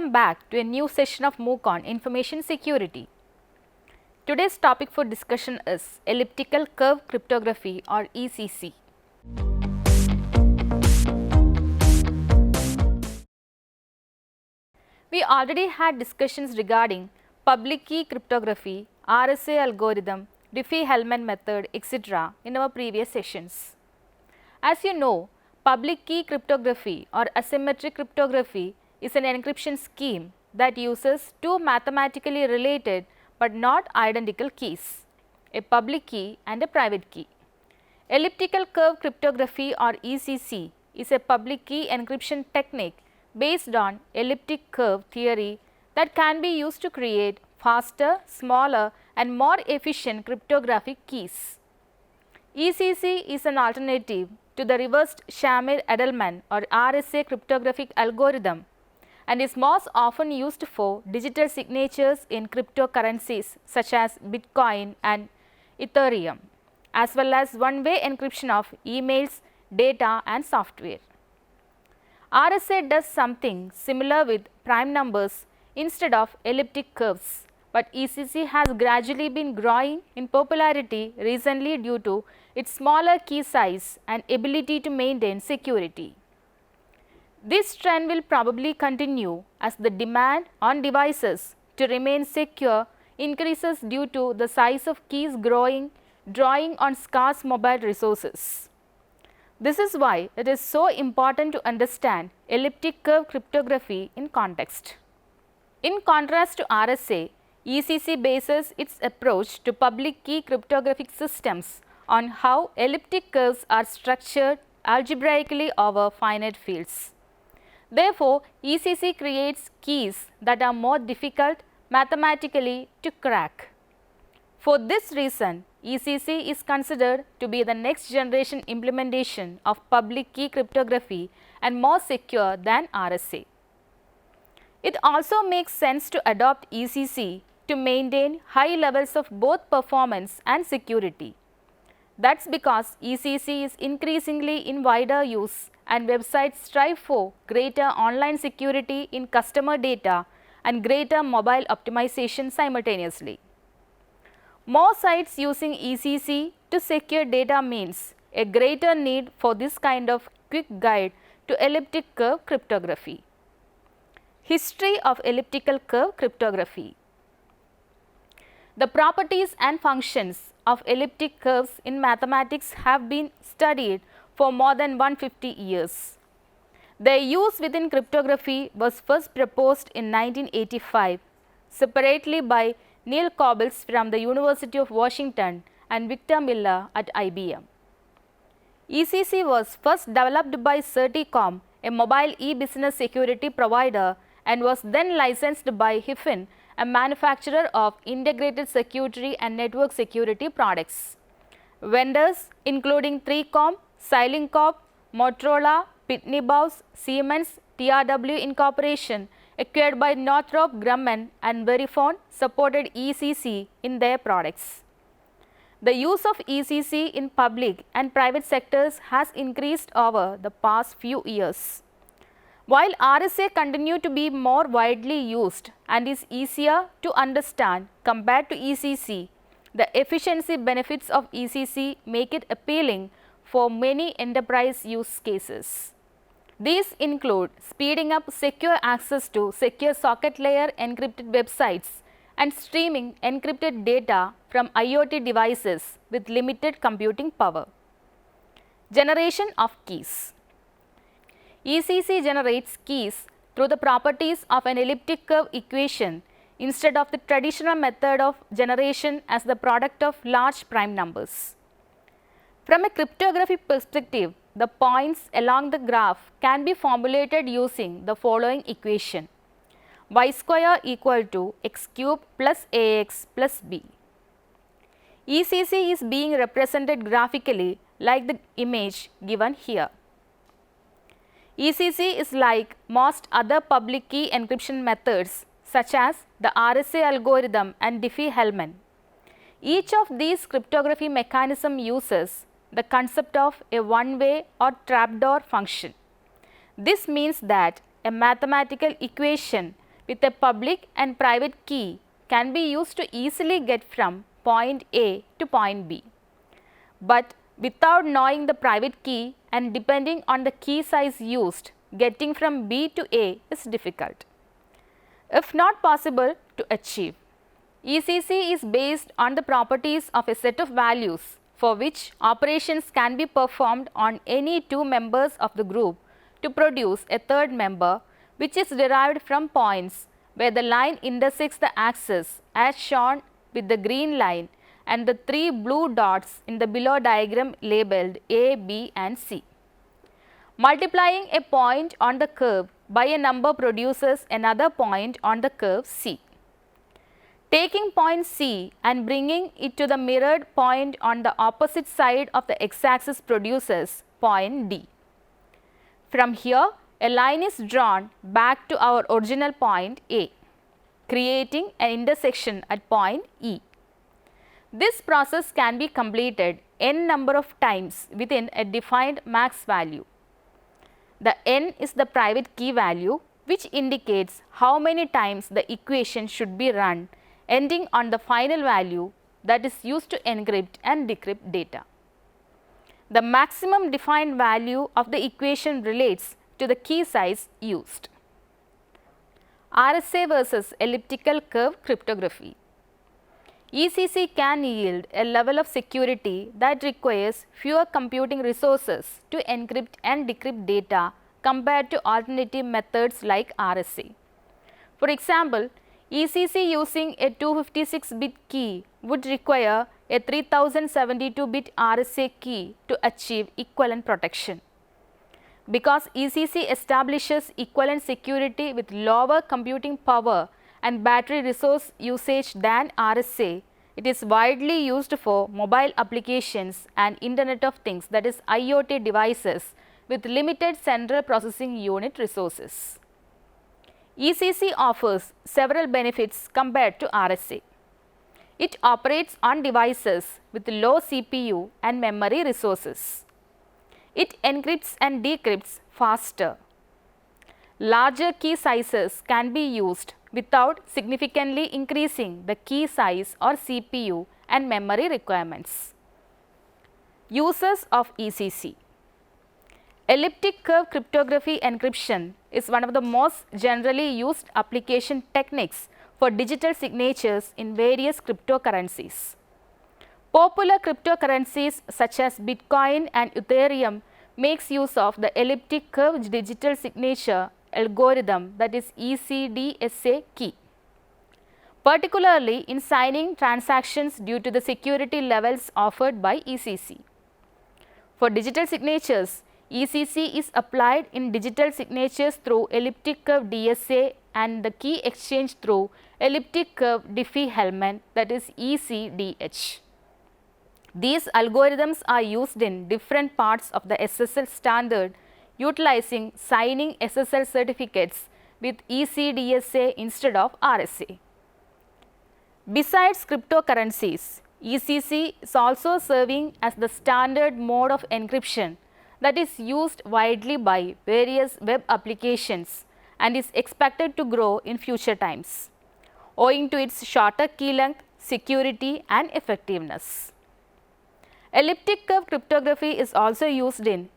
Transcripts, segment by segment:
Welcome back to a new session of MOOC on Information Security. Today's topic for discussion is Elliptical Curve Cryptography or ECC. We already had discussions regarding public key cryptography, RSA algorithm, Diffie-Hellman method, etc. in our previous sessions. As you know, public key cryptography or asymmetric cryptography is an encryption scheme that uses two mathematically related but not identical keys, a public key and a private key. Elliptical curve cryptography or ECC is a public key encryption technique based on elliptic curve theory that can be used to create faster, smaller and more efficient cryptographic keys. ECC is an alternative to the reversed Shamir-Edelman or RSA cryptographic algorithm and is most often used for digital signatures in cryptocurrencies such as Bitcoin and Ethereum, as well as one-way encryption of emails, data and software. RSA does something similar with prime numbers instead of elliptic curves, but ECC has gradually been growing in popularity recently due to its smaller key size and ability to maintain security. This trend will probably continue as the demand on devices to remain secure increases due to the size of keys growing, drawing on scarce mobile resources. This is why it is so important to understand elliptic curve cryptography in context. In contrast to RSA, ECC bases its approach to public key cryptographic systems on how elliptic curves are structured algebraically over finite fields. Therefore, ECC creates keys that are more difficult mathematically to crack. For this reason, ECC is considered to be the next generation implementation of public key cryptography and more secure than RSA. It also makes sense to adopt ECC to maintain high levels of both performance and security. That's because ECC is increasingly in wider use and websites strive for greater online security in customer data and greater mobile optimization simultaneously. More sites using ECC to secure data means a greater need for this kind of quick guide to elliptic curve cryptography. History of elliptical curve cryptography. The properties and functions of elliptic curves in mathematics have been studied for more than 150 years. Their use within cryptography was first proposed in 1985 separately by Neil Cobbles from the University of Washington and Victor Miller at IBM. ECC was first developed by Certicom, a mobile e-business security provider, and was then licensed by Hiffin, a manufacturer of integrated circuitry and network security products. Vendors including 3Com, Xilinx, Motorola, Pitney Bowes, Siemens, TRW Incorporation, acquired by Northrop Grumman and Verifone, supported ECC in their products. The use of ECC in public and private sectors has increased over the past few years. While RSA continues to be more widely used and is easier to understand compared to ECC, the efficiency benefits of ECC make it appealing for many enterprise use cases. These include speeding up secure access to secure socket layer encrypted websites and streaming encrypted data from IoT devices with limited computing power. Generation of keys. ECC generates keys through the properties of an elliptic curve equation instead of the traditional method of generation as the product of large prime numbers. From a cryptography perspective, the points along the graph can be formulated using the following equation: y square equal to x cube plus ax plus b. ECC is being represented graphically like the image given here. ECC is like most other public key encryption methods such as the RSA algorithm and Diffie-Hellman. Each of these cryptography mechanism uses the concept of a one-way or trapdoor function. This means that a mathematical equation with a public and private key can be used to easily get from point A to point B. But without knowing the private key and depending on the key size used, getting from B to A is difficult, if not possible to achieve. ECC is based on the properties of a set of values for which operations can be performed on any two members of the group to produce a third member, which is derived from points where the line intersects the axis as shown with the green line and the three blue dots in the below diagram labeled A, B and C. Multiplying a point on the curve by a number produces another point on the curve C. Taking point C and bringing it to the mirrored point on the opposite side of the x-axis produces point D. From here, a line is drawn back to our original point A, creating an intersection at point E. This process can be completed n number of times within a defined max value. The n is the private key value, which indicates how many times the equation should be run, ending on the final value that is used to encrypt and decrypt data. The maximum defined value of the equation relates to the key size used. RSA versus elliptical curve cryptography. ECC can yield a level of security that requires fewer computing resources to encrypt and decrypt data compared to alternative methods like RSA. For example, ECC using a 256-bit key would require a 3072-bit RSA key to achieve equivalent protection. Because ECC establishes equivalent security with lower computing power and battery resource usage than RSA, it is widely used for mobile applications and Internet of Things, that is IoT devices with limited central processing unit resources. ECC offers several benefits compared to RSA. It operates on devices with low CPU and memory resources. It encrypts and decrypts faster. Larger key sizes can be used without significantly increasing the key size or CPU and memory requirements. Uses of ECC. Elliptic curve cryptography encryption is one of the most generally used application techniques for digital signatures in various cryptocurrencies. Popular cryptocurrencies such as Bitcoin and Ethereum makes use of the elliptic curve digital signature algorithm, that is ECDSA key, particularly in signing transactions due to the security levels offered by ECC. For digital signatures, ECC is applied in digital signatures through elliptic curve DSA and the key exchange through elliptic curve Diffie-Hellman, that is ECDH. These algorithms are used in different parts of the SSL standard, utilizing signing SSL certificates with ECDSA instead of RSA. Besides cryptocurrencies, ECC is also serving as the standard mode of encryption that is used widely by various web applications and is expected to grow in future times, owing to its shorter key length, security and effectiveness. Elliptic curve cryptography is also used in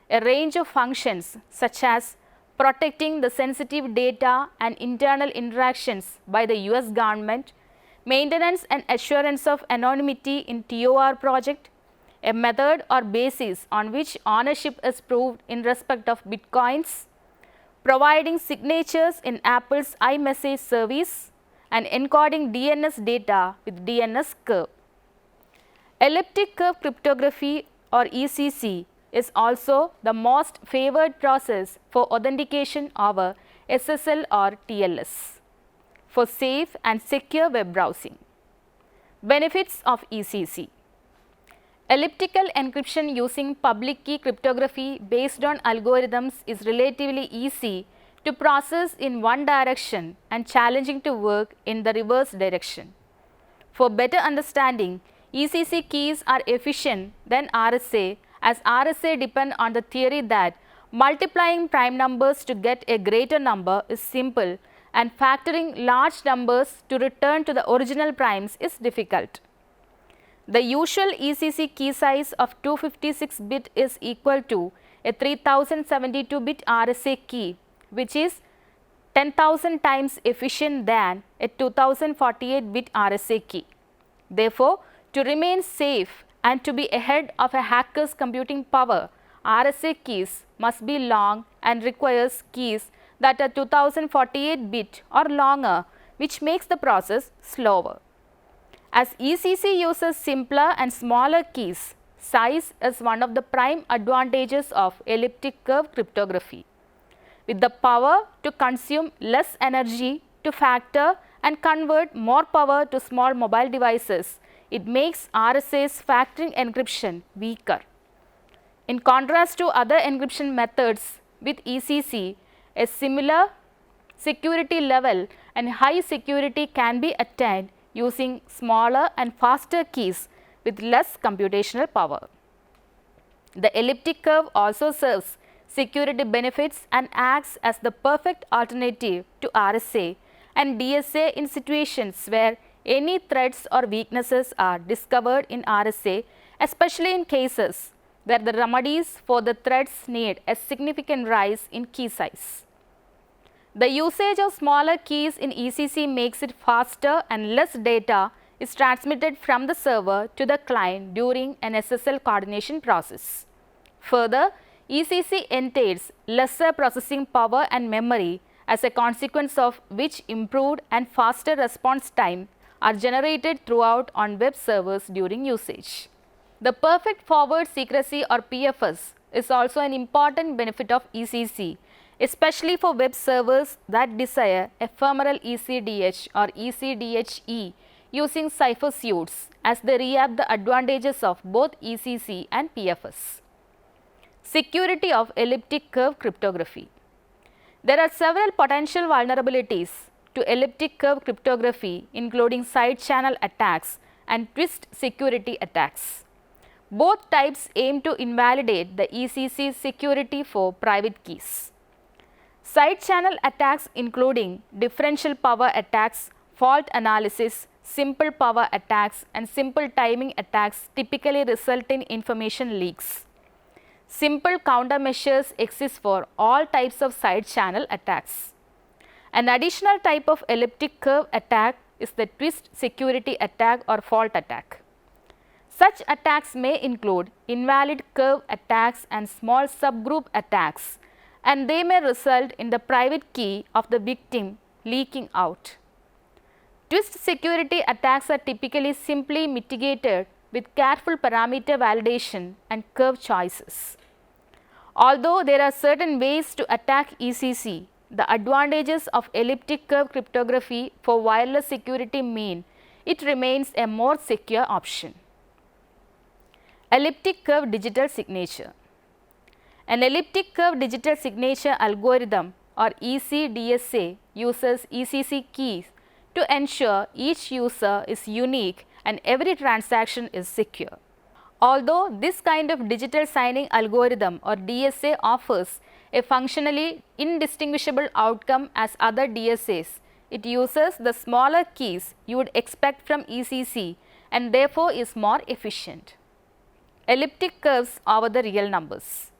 a range of functions such as protecting the sensitive data and internal interactions by the US government, maintenance and assurance of anonymity in TOR project, a method or basis on which ownership is proved in respect of bitcoins, providing signatures in Apple's iMessage service, and encoding DNS data with DNS curve. Elliptic curve cryptography or ECC is also the most favored process for authentication over SSL or TLS for safe and secure web browsing. Benefits of ECC. Elliptical encryption using public key cryptography based on algorithms is relatively easy to process in one direction and challenging to work in the reverse direction. For better understanding, ECC keys are efficient than RSA, as RSA depend on the theory that multiplying prime numbers to get a greater number is simple and factoring large numbers to return to the original primes is difficult. The usual ECC key size of 256 bit is equal to a 3072 bit RSA key, which is 10,000 times efficient than a 2048 bit RSA key. Therefore, to remain safe and to be ahead of a hacker's computing power, RSA keys must be long and requires keys that are 2048 bit or longer, which makes the process slower. As ECC uses simpler and smaller keys, size is one of the prime advantages of elliptic curve cryptography. With the power to consume less energy to factor and convert more power to small mobile devices, it makes RSA's factoring encryption weaker. In contrast to other encryption methods with ECC, a similar security level and high security can be attained using smaller and faster keys with less computational power. The elliptic curve also serves security benefits and acts as the perfect alternative to RSA and DSA in situations where any threats or weaknesses are discovered in RSA, especially in cases where the remedies for the threats need a significant rise in key size. The usage of smaller keys in ECC makes it faster and less data is transmitted from the server to the client during an SSL coordination process. Further, ECC entails lesser processing power and memory, as a consequence of which improved and faster response time are generated throughout on web servers during usage. The perfect forward secrecy or PFS is also an important benefit of ECC, especially for web servers that desire ephemeral ECDH or ECDHE using cipher suites, as they reap the advantages of both ECC and PFS. Security of elliptic curve cryptography. There are several potential vulnerabilities to elliptic curve cryptography, including side channel attacks and twist security attacks. Both types aim to invalidate the ECC security for private keys. Side channel attacks, including differential power attacks, fault analysis, simple power attacks and simple timing attacks, typically result in information leaks. Simple countermeasures exist for all types of side channel attacks. An additional type of elliptic curve attack is the twist security attack or fault attack. Such attacks may include invalid curve attacks and small subgroup attacks, and they may result in the private key of the victim leaking out. Twist security attacks are typically simply mitigated with careful parameter validation and curve choices. Although there are certain ways to attack ECC, the advantages of elliptic curve cryptography for wireless security mean it remains a more secure option. Elliptic curve digital signature. An elliptic curve digital signature algorithm or ECDSA uses ECC keys to ensure each user is unique and every transaction is secure. Although this kind of digital signing algorithm or DSA offers a functionally indistinguishable outcome as other DSAs, it uses the smaller keys you would expect from ECC and therefore is more efficient. Elliptic curves over the real numbers.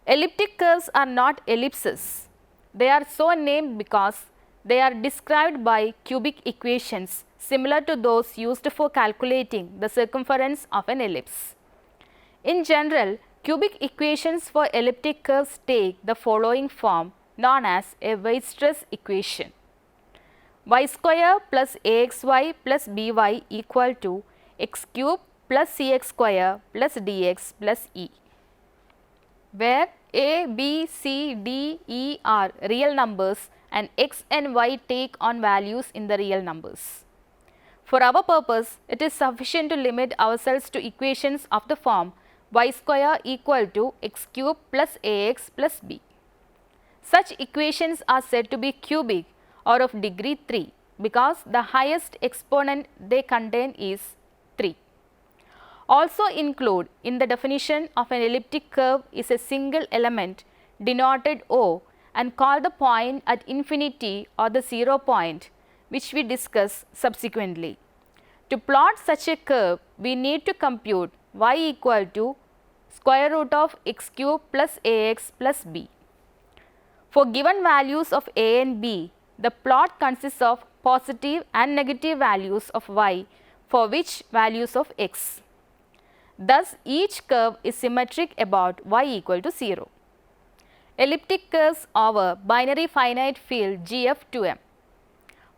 Elliptic curves are not ellipses. They are so named because they are described by cubic equations similar to those used for calculating the circumference of an ellipse. In general, cubic equations for elliptic curves take the following form, known as a weight stress equation. Y square plus AXY plus BY equal to x cube plus CX square plus DX plus E, where A, B, C, D, E are real numbers and x and y take on values in the real numbers. For our purpose, it is sufficient to limit ourselves to equations of the form y square equal to x cube plus ax plus b. Such equations are said to be cubic or of degree 3 because the highest exponent they contain is 3. Also include in the definition of an elliptic curve is a single element denoted O and call the point at infinity or the 0 point, which we discuss subsequently. To plot such a curve, we need to compute y equal to square root of x cube plus ax plus b. For given values of a and b, the plot consists of positive and negative values of y for which values of x. Thus, each curve is symmetric about y equal to 0. Elliptic curves over binary finite field GF2M.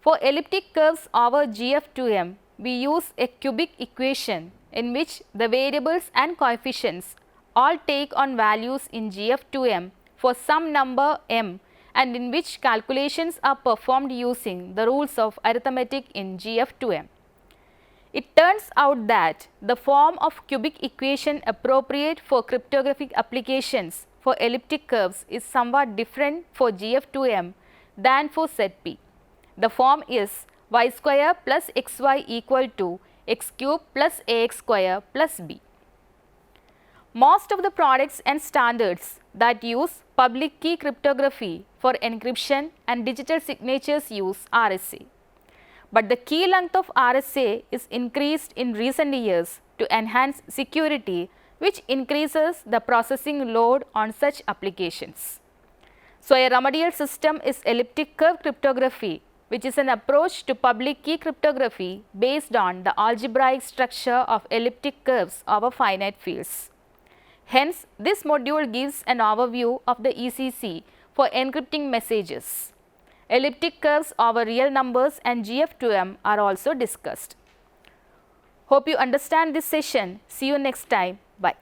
For elliptic curves over GF2M, we use a cubic equation in which the variables and coefficients all take on values in GF2M for some number m, and in which calculations are performed using the rules of arithmetic in GF2M. It turns out that the form of cubic equation appropriate for cryptographic applications for elliptic curves is somewhat different for GF2M than for set P. The form is y square plus xy equal to x cube plus ax square plus b. Most of the products and standards that use public key cryptography for encryption and digital signatures use RSA. But the key length of RSA is increased in recent years to enhance security, which increases the processing load on such applications. So, a remedial system is elliptic curve cryptography, which is an approach to public key cryptography based on the algebraic structure of elliptic curves over finite fields. Hence, this module gives an overview of the ECC for encrypting messages. Elliptic curves over real numbers and GF2M are also discussed. Hope you understand this session. See you next time. Bye.